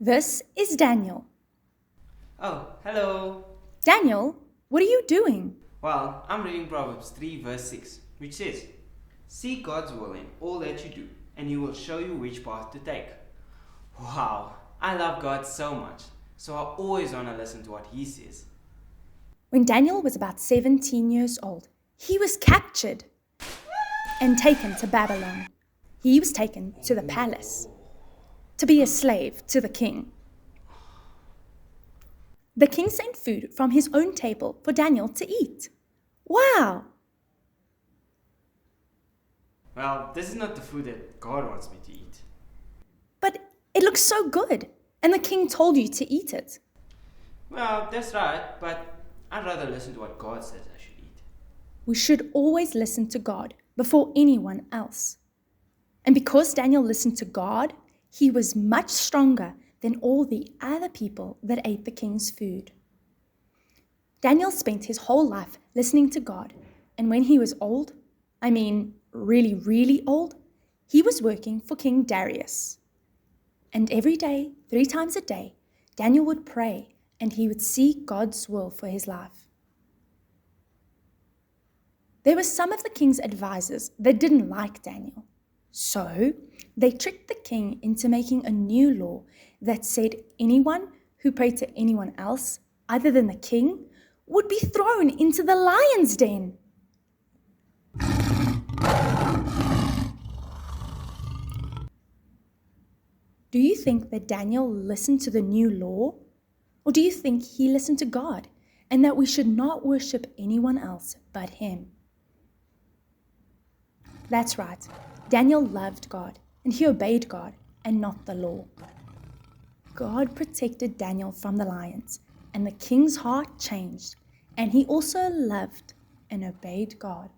This is Daniel. Oh, hello. Daniel, what are you doing? Well, I'm reading Proverbs 3, verse 6, which says, Seek God's will in all that you do, and He will show you which path to take. Wow, I love God so much, so I always want to listen to what He says. When Daniel was about 17 years old, he was captured and taken to Babylon. He was taken to the palace to be a slave to the king. The king sent food from his own table for Daniel to eat. Wow! Well, this is not the food that God wants me to eat. But it looks so good, and the king told you to eat it. Well, that's right, but I'd rather listen to what God says I should eat. We should always listen to God before anyone else. And because Daniel listened to God, he was much stronger than all the other people that ate the king's food. Daniel spent his whole life listening to God, and when he was old, really, really old, he was working for King Darius. And every day, 3 times a day, Daniel would pray and he would seek God's will for his life. There were some of the king's advisors that didn't like Daniel. So they tricked the king into making a new law that said anyone who prayed to anyone else, other than the king, would be thrown into the lion's den. Do you think that Daniel listened to the new law? Or do you think he listened to God and that we should not worship anyone else but him? That's right. Daniel loved God and he obeyed God and not the law. God protected Daniel from the lions, and the king's heart changed, and he also loved and obeyed God.